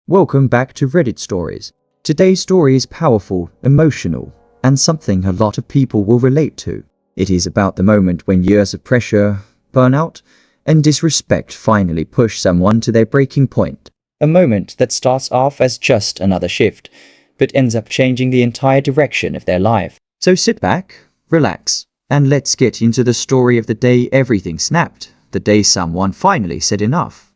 Welcome back to Reddit Stories. Today's story is powerful, emotional, and something a lot of people will relate to. It is about the moment when years of pressure, burnout, and disrespect finally push someone to their breaking point. A moment that starts off as just another shift, but ends up changing the entire direction of their life. So sit back, relax, and let's get into the story of the day everything snapped, the day someone finally said enough,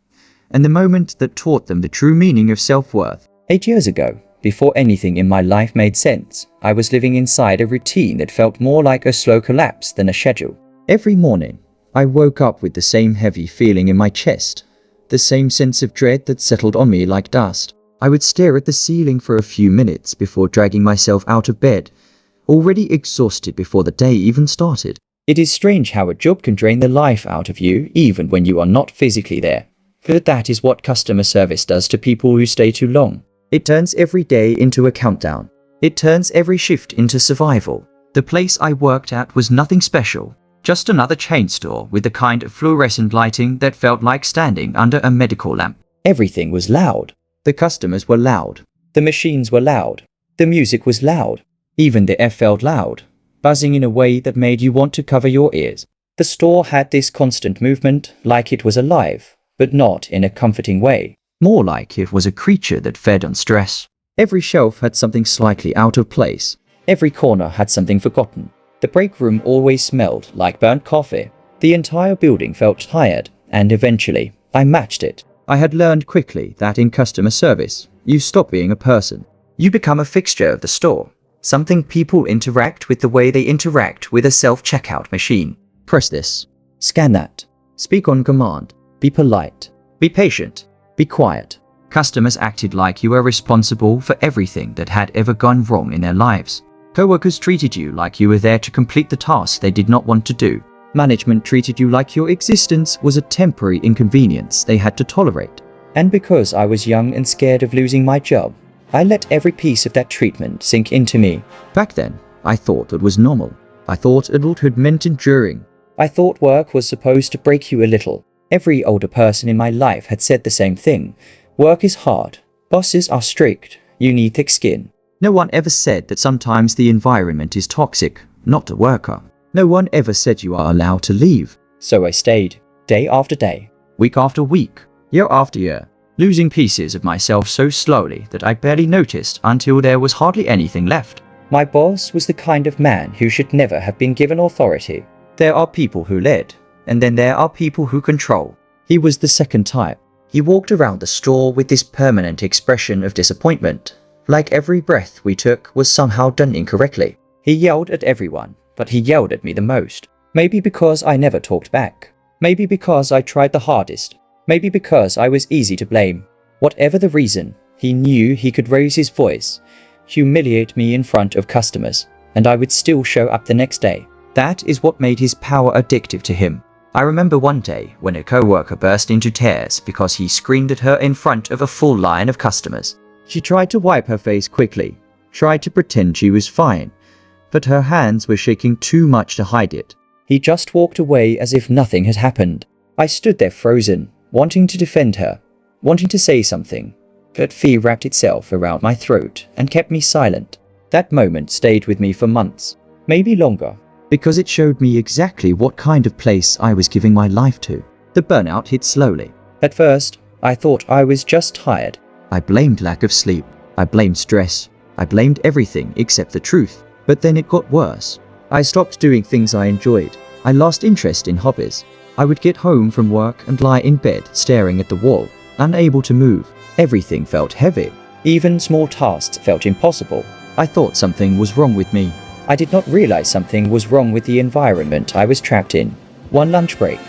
and the moment that taught them the true meaning of self-worth. 8 years ago, before anything in my life made sense, I was living inside a routine that felt more like a slow collapse than a schedule. Every morning, I woke up with the same heavy feeling in my chest, the same sense of dread that settled on me like dust. I would stare at the ceiling for a few minutes before dragging myself out of bed, already exhausted before the day even started. It is strange how a job can drain the life out of you even when you are not physically there. But that is what customer service does to people who stay too long. It turns every day into a countdown. It turns every shift into survival. The place I worked at was nothing special, just another chain store with the kind of fluorescent lighting that felt like standing under a medical lamp. Everything was loud. The customers were loud. The machines were loud. The music was loud. Even the air felt loud, buzzing in a way that made you want to cover your ears. The store had this constant movement, like it was alive, but not in a comforting way. More like it was a creature that fed on stress. Every shelf had something slightly out of place. Every corner had something forgotten. The break room always smelled like burnt coffee. The entire building felt tired, and eventually, I matched it. I had learned quickly that in customer service, you stop being a person. You become a fixture of the store. Something people interact with the way they interact with a self-checkout machine. Press this. Scan that. Speak on command. Be polite. Be patient. Be quiet. Customers acted like you were responsible for everything that had ever gone wrong in their lives. Coworkers treated you like you were there to complete the task they did not want to do. Management treated you like your existence was a temporary inconvenience they had to tolerate. And because I was young and scared of losing my job, I let every piece of that treatment sink into me. Back then, I thought it was normal. I thought adulthood meant enduring. I thought work was supposed to break you a little. Every older person in my life had said the same thing. Work is hard. Bosses are strict. You need thick skin. No one ever said that sometimes the environment is toxic, not the worker. No one ever said you are allowed to leave. So I stayed, day after day, week after week, year after year, losing pieces of myself so slowly that I barely noticed until there was hardly anything left. My boss was the kind of man who should never have been given authority. There are people who led, and then there are people who control. He was the second type. He walked around the store with this permanent expression of disappointment, like every breath we took was somehow done incorrectly. He yelled at everyone, but he yelled at me the most. Maybe because I never talked back. Maybe because I tried the hardest. Maybe because I was easy to blame. Whatever the reason, he knew he could raise his voice, humiliate me in front of customers, and I would still show up the next day. That is what made his power addictive to him. I remember one day when a coworker burst into tears because he screamed at her in front of a full line of customers. She tried to wipe her face quickly, tried to pretend she was fine, but her hands were shaking too much to hide it. He just walked away as if nothing had happened. I stood there frozen, wanting to defend her, wanting to say something, but fear wrapped itself around my throat and kept me silent. That moment stayed with me for months, maybe longer, because it showed me exactly what kind of place I was giving my life to. The burnout hit slowly. At first, I thought I was just tired. I blamed lack of sleep. I blamed stress. I blamed everything except the truth. But then it got worse. I stopped doing things I enjoyed. I lost interest in hobbies. I would get home from work and lie in bed staring at the wall, unable to move. Everything felt heavy. Even small tasks felt impossible. I thought something was wrong with me. I did not realize something was wrong with the environment I was trapped in. One lunch break.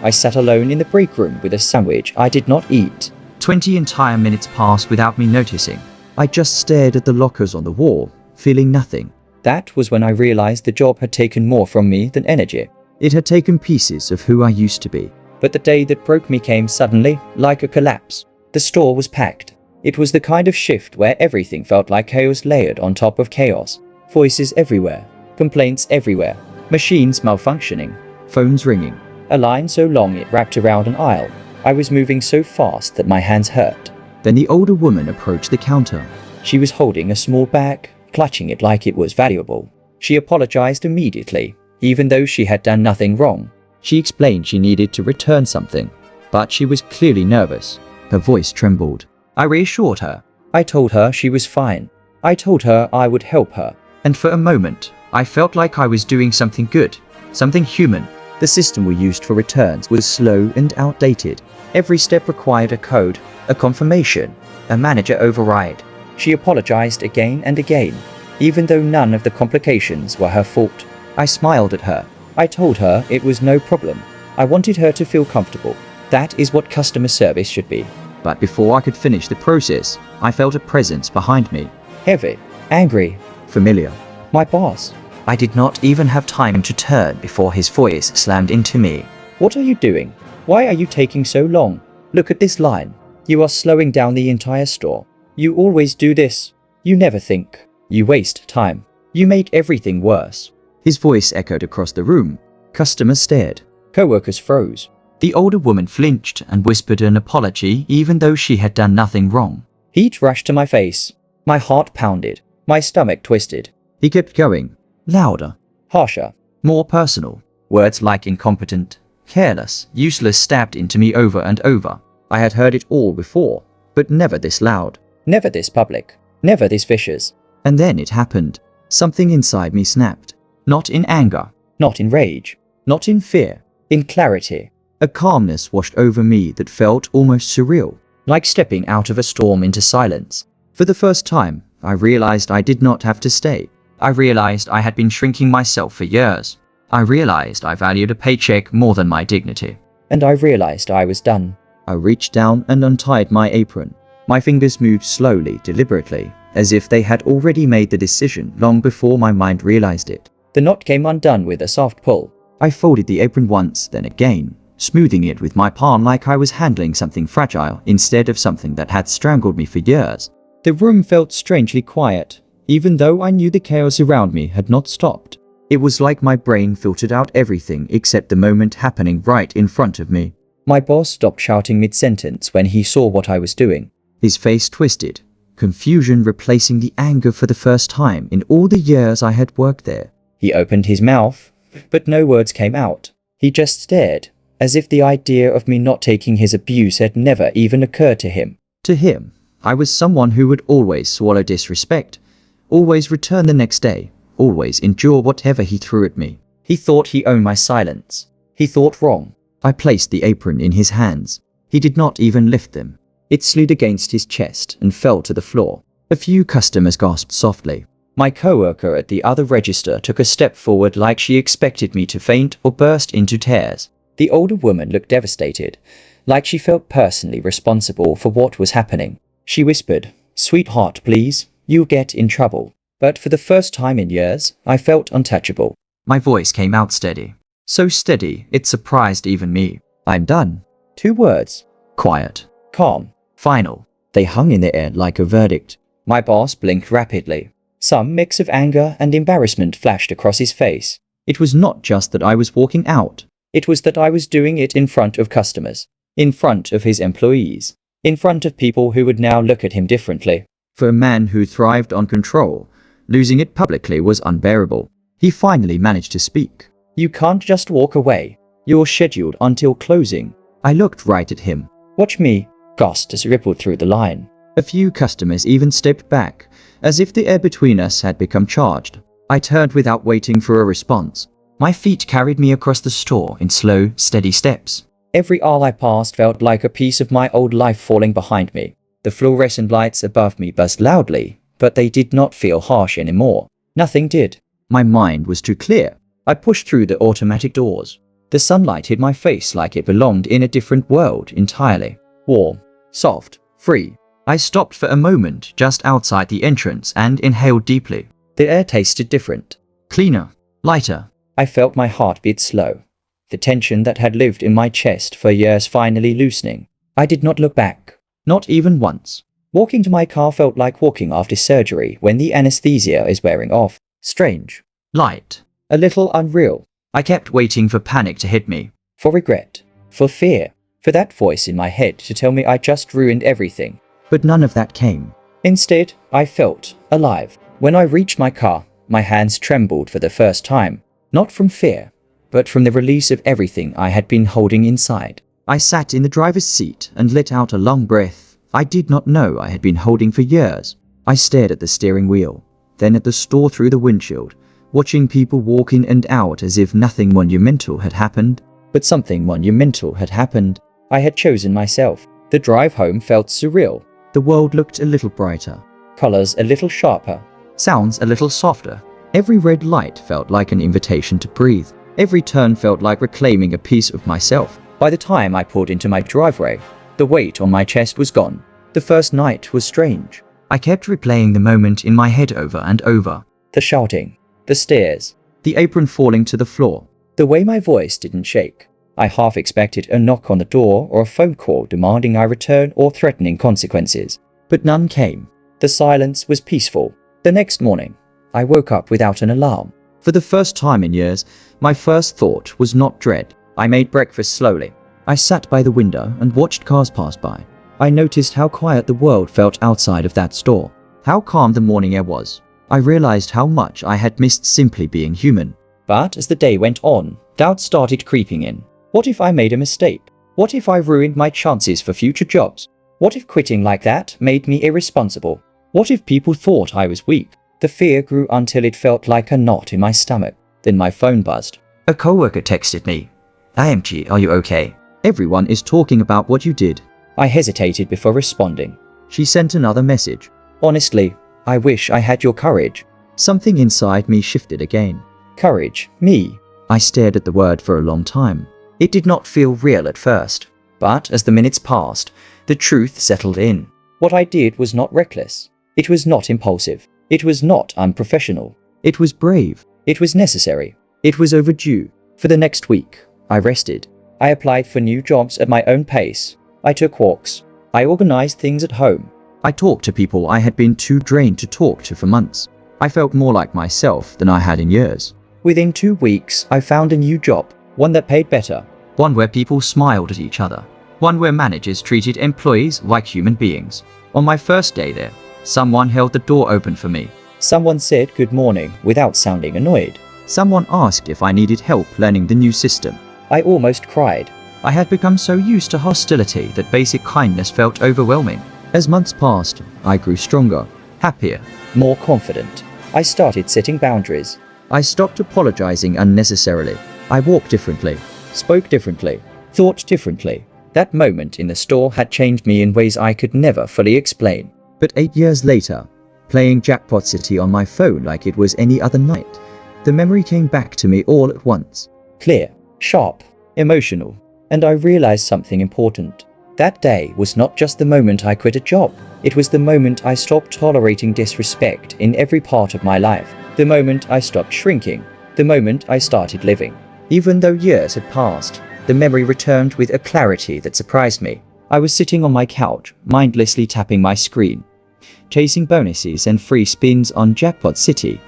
I sat alone in the break room with a sandwich I did not eat. 20 entire minutes passed without me noticing. I just stared at the lockers on the wall, feeling nothing. That was when I realized the job had taken more from me than energy. It had taken pieces of who I used to be. But the day that broke me came suddenly, like a collapse. The store was packed. It was the kind of shift where everything felt like chaos layered on top of chaos. Voices everywhere, complaints everywhere, machines malfunctioning, phones ringing, a line so long it wrapped around an aisle. I was moving so fast that my hands hurt. Then the older woman approached the counter. She was holding a small bag, clutching it like it was valuable. She apologized immediately, even though she had done nothing wrong. She explained she needed to return something, but she was clearly nervous. Her voice trembled. I reassured her. I told her she was fine. I told her I would help her. And for a moment, I felt like I was doing something good, something human. The system we used for returns was slow and outdated. Every step required a code, a confirmation, a manager override. She apologized again and again, even though none of the complications were her fault. I smiled at her. I told her it was no problem. I wanted her to feel comfortable. That is what customer service should be. But before I could finish the process, I felt a presence behind me. Heavy, angry, familiar. My boss. I did not even have time to turn before his voice slammed into me. What are you doing? Why are you taking so long? Look at this line. You are slowing down the entire store. You always do this. You never think. You waste time. You make everything worse. His voice echoed across the room. Customers stared. Coworkers froze. The older woman flinched and whispered an apology even though she had done nothing wrong. Heat rushed to my face. My heart pounded. My stomach twisted. He kept going. Louder. Harsher. More personal. Words like incompetent, careless, useless stabbed into me over and over. I had heard it all before, but never this loud. Never this public. Never this vicious. And then it happened. Something inside me snapped. Not in anger. Not in rage. Not in fear. In clarity. A calmness washed over me that felt almost surreal. Like stepping out of a storm into silence. For the first time, I realized I did not have to stay. I realized I had been shrinking myself for years. I realized I valued a paycheck more than my dignity. And I realized I was done. I reached down and untied my apron. My fingers moved slowly, deliberately, as if they had already made the decision long before my mind realized it. The knot came undone with a soft pull. I folded the apron once, then again, smoothing it with my palm like I was handling something fragile instead of something that had strangled me for years. The room felt strangely quiet, even though I knew the chaos around me had not stopped. It was like my brain filtered out everything except the moment happening right in front of me. My boss stopped shouting mid-sentence when he saw what I was doing. His face twisted, confusion replacing the anger for the first time in all the years I had worked there. He opened his mouth, but no words came out. He just stared, as if the idea of me not taking his abuse had never even occurred to him. To him, I was someone who would always swallow disrespect, always return the next day, always endure whatever he threw at me. He thought he owned my silence. He thought wrong. I placed the apron in his hands. He did not even lift them. It slid against his chest and fell to the floor. A few customers gasped softly. My coworker at the other register took a step forward like she expected me to faint or burst into tears. The older woman looked devastated, like she felt personally responsible for what was happening. She whispered, "Sweetheart, please, you'll get in trouble." But for the first time in years, I felt untouchable. My voice came out steady. So steady, it surprised even me. "I'm done." 2 words. Quiet. Calm. Final. They hung in the air like a verdict. My boss blinked rapidly. Some mix of anger and embarrassment flashed across his face. It was not just that I was walking out. It was that I was doing it in front of customers, in front of his employees, in front of people who would now look at him differently. For a man who thrived on control, losing it publicly was unbearable. He finally managed to speak. "You can't just walk away. You're scheduled until closing." I looked right at him. "Watch me," gustus rippled through the line. A few customers even stepped back, as if the air between us had become charged. I turned without waiting for a response. My feet carried me across the store in slow, steady steps. Every aisle I passed felt like a piece of my old life falling behind me. The fluorescent lights above me buzzed loudly, but they did not feel harsh anymore. Nothing did. My mind was too clear. I pushed through the automatic doors. The sunlight hit my face like it belonged in a different world entirely. Warm, soft, free. I stopped for a moment just outside the entrance and inhaled deeply. The air tasted different. Cleaner, lighter. I felt my heart beat slow. The tension that had lived in my chest for years finally loosening. I did not look back. Not even once. Walking to my car felt like walking after surgery when the anesthesia is wearing off. Strange. Light. A little unreal. I kept waiting for panic to hit me. For regret. For fear. For that voice in my head to tell me I just ruined everything. But none of that came. Instead, I felt alive. When I reached my car, my hands trembled for the first time, not from fear, but from the release of everything I had been holding inside. I sat in the driver's seat and let out a long breath I did not know I had been holding for years. I stared at the steering wheel, then at the store through the windshield, watching people walk in and out as if nothing monumental had happened. But something monumental had happened. I had chosen myself. The drive home felt surreal. The world looked a little brighter. Colors a little sharper. Sounds a little softer. Every red light felt like an invitation to breathe. Every turn felt like reclaiming a piece of myself. By the time I pulled into my driveway, the weight on my chest was gone. The first night was strange. I kept replaying the moment in my head over and over. The shouting, the stares, the apron falling to the floor. The way my voice didn't shake. I half expected a knock on the door or a phone call demanding I return or threatening consequences. But none came. The silence was peaceful. The next morning, I woke up without an alarm. For the first time in years, my first thought was not dread. I made breakfast slowly. I sat by the window and watched cars pass by. I noticed how quiet the world felt outside of that store, how calm the morning air was. I realized how much I had missed simply being human. But as the day went on, doubt started creeping in. What if I made a mistake? What if I ruined my chances for future jobs? What if quitting like that made me irresponsible? What if people thought I was weak? The fear grew until it felt like a knot in my stomach. Then my phone buzzed. A coworker texted me. "IMG, are you okay? Everyone is talking about what you did." I hesitated before responding. She sent another message. "Honestly, I wish I had your courage." Something inside me shifted again. Courage, me. I stared at the word for a long time. It did not feel real at first. But as the minutes passed, the truth settled in. What I did was not reckless. It was not impulsive. It was not unprofessional. It was brave. It was necessary. It was overdue. For the next week, I rested. I applied for new jobs at my own pace. I took walks. I organized things at home. I talked to people I had been too drained to talk to for months. I felt more like myself than I had in years. Within 2 weeks, I found a new job, one that paid better. One where people smiled at each other. One where managers treated employees like human beings. On my first day there, someone held the door open for me. Someone said good morning without sounding annoyed. Someone asked if I needed help learning the new system. I almost cried. I had become so used to hostility that basic kindness felt overwhelming. As months passed, I grew stronger, happier, more confident. I started setting boundaries. I stopped apologizing unnecessarily. I walked differently, spoke differently, thought differently. That moment in the store had changed me in ways I could never fully explain. But 8 years later, playing Jackpot City on my phone like it was any other night, the memory came back to me all at once. Clear, sharp, emotional. And I realized something important. That day was not just the moment I quit a job. It was the moment I stopped tolerating disrespect in every part of my life. The moment I stopped shrinking. The moment I started living. Even though years had passed, the memory returned with a clarity that surprised me. I was sitting on my couch, mindlessly tapping my screen, chasing bonuses and free spins on Jackpot City,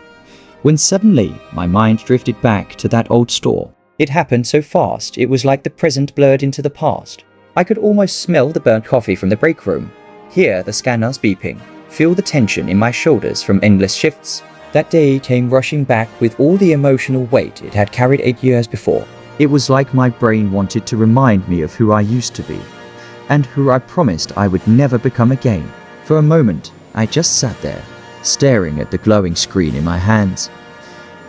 when suddenly my mind drifted back to that old store. It happened so fast, it was like the present blurred into the past. I could almost smell the burnt coffee from the break room, hear the scanners beeping, feel the tension in my shoulders from endless shifts. That day came rushing back with all the emotional weight it had carried 8 years before. It was like my brain wanted to remind me of who I used to be, and who I promised I would never become again. For a moment, I just sat there, staring at the glowing screen in my hands,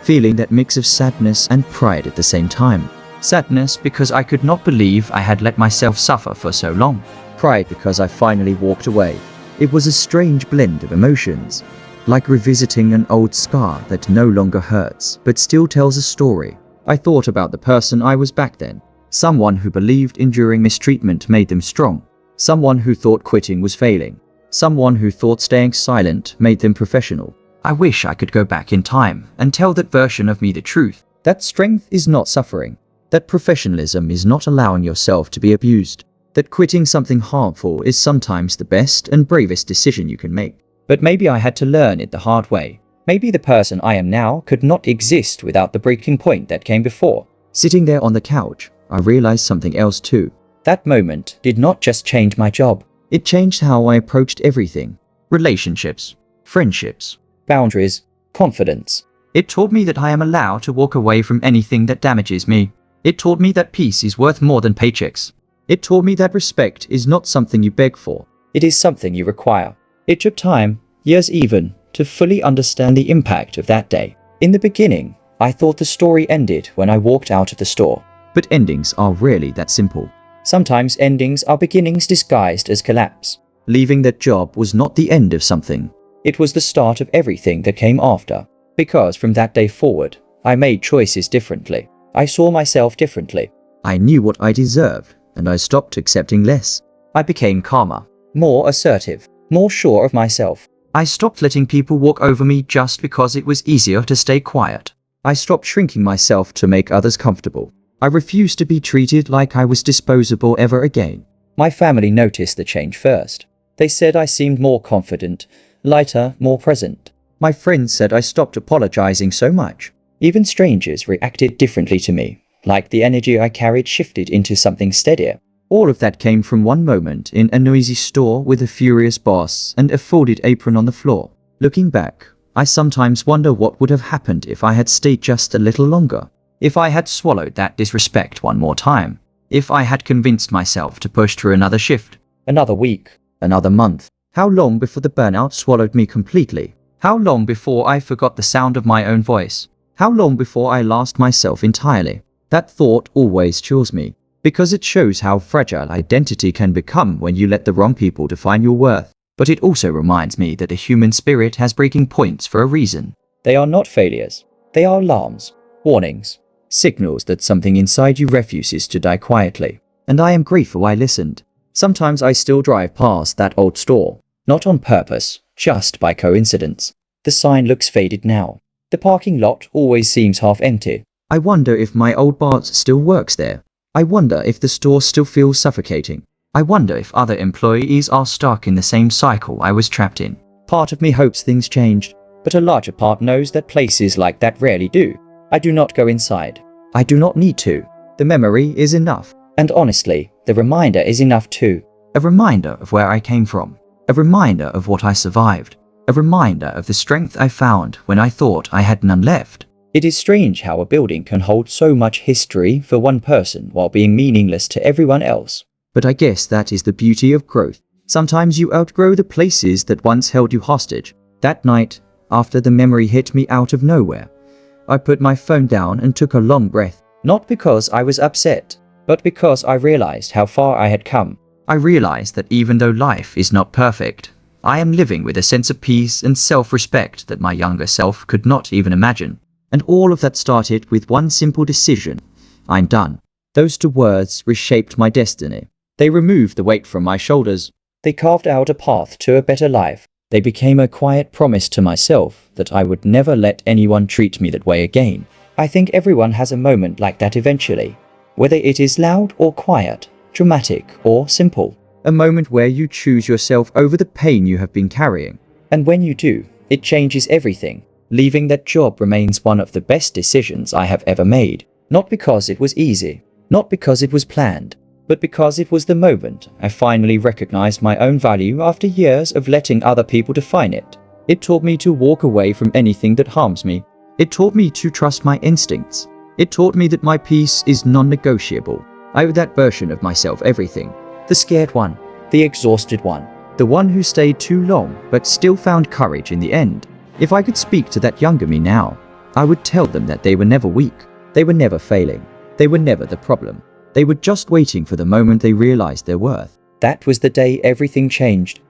feeling that mix of sadness and pride at the same time. Sadness because I could not believe I had let myself suffer for so long. Pride because I finally walked away. It was a strange blend of emotions, like revisiting an old scar that no longer hurts but still tells a story. I thought about the person I was back then. Someone who believed enduring mistreatment made them strong. Someone who thought quitting was failing. Someone who thought staying silent made them professional. I wish I could go back in time and tell that version of me the truth. That strength is not suffering. That professionalism is not allowing yourself to be abused. That quitting something harmful is sometimes the best and bravest decision you can make. But maybe I had to learn it the hard way. Maybe the person I am now could not exist without the breaking point that came before. Sitting there on the couch, I realized something else too. That moment did not just change my job. It changed how I approached everything. Relationships, friendships, boundaries, confidence. It taught me that I am allowed to walk away from anything that damages me. It taught me that peace is worth more than paychecks. It taught me that respect is not something you beg for. It is something you require. It took time, years even, to fully understand the impact of that day. In the beginning, I thought the story ended when I walked out of the store. But endings are rarely that simple. Sometimes endings are beginnings disguised as collapse. Leaving that job was not the end of something. It was the start of everything that came after. Because from that day forward, I made choices differently. I saw myself differently. I knew what I deserved, and I stopped accepting less. I became calmer, more assertive, more sure of myself. I stopped letting people walk over me just because it was easier to stay quiet. I stopped shrinking myself to make others comfortable. I refused to be treated like I was disposable ever again. My family noticed the change first. They said I seemed more confident, lighter, more present. My friends said I stopped apologizing so much. Even strangers reacted differently to me, like the energy I carried shifted into something steadier. All of that came from one moment in a noisy store with a furious boss and a folded apron on the floor. Looking back, I sometimes wonder what would have happened if I had stayed just a little longer. If I had swallowed that disrespect one more time. If I had convinced myself to push through another shift, another week, another month. How long before the burnout swallowed me completely? How long before I forgot the sound of my own voice? How long before I lost myself entirely? That thought always chills me, because it shows how fragile identity can become when you let the wrong people define your worth. But it also reminds me that the human spirit has breaking points for a reason. They are not failures. They are alarms, warnings, signals that something inside you refuses to die quietly. And I am grateful I listened. Sometimes I still drive past that old store, not on purpose, just by coincidence. The sign looks faded now. The parking lot always seems half empty. I wonder if my old boss still works there. I wonder if the store still feels suffocating. I wonder if other employees are stuck in the same cycle I was trapped in. Part of me hopes things changed, but a larger part knows that places like that rarely do. I do not go inside. I do not need to. The memory is enough. And honestly, the reminder is enough too. A reminder of where I came from. A reminder of what I survived. A reminder of the strength I found when I thought I had none left. It is strange how a building can hold so much history for one person while being meaningless to everyone else. But I guess that is the beauty of growth. Sometimes you outgrow the places that once held you hostage. That night, after the memory hit me out of nowhere, I put my phone down and took a long breath. Not because I was upset, but because I realized how far I had come. I realized that even though life is not perfect, I am living with a sense of peace and self-respect that my younger self could not even imagine. And all of that started with one simple decision. I'm done. Those 2 words reshaped my destiny. They removed the weight from my shoulders. They carved out a path to a better life. They became a quiet promise to myself that I would never let anyone treat me that way again. I think everyone has a moment like that eventually, whether it is loud or quiet, dramatic or simple. A moment where you choose yourself over the pain you have been carrying. And when you do, it changes everything. Leaving that job remains one of the best decisions I have ever made. Not because it was easy, not because it was planned, but because it was the moment I finally recognized my own value after years of letting other people define it. It taught me to walk away from anything that harms me. It taught me to trust my instincts. It taught me that my peace is non-negotiable. I owe that version of myself everything. The scared one, the exhausted one, the one who stayed too long but still found courage in the end. If I could speak to that younger me now, I would tell them that they were never weak. They were never failing. They were never the problem. They were just waiting for the moment they realized their worth. That was the day everything changed.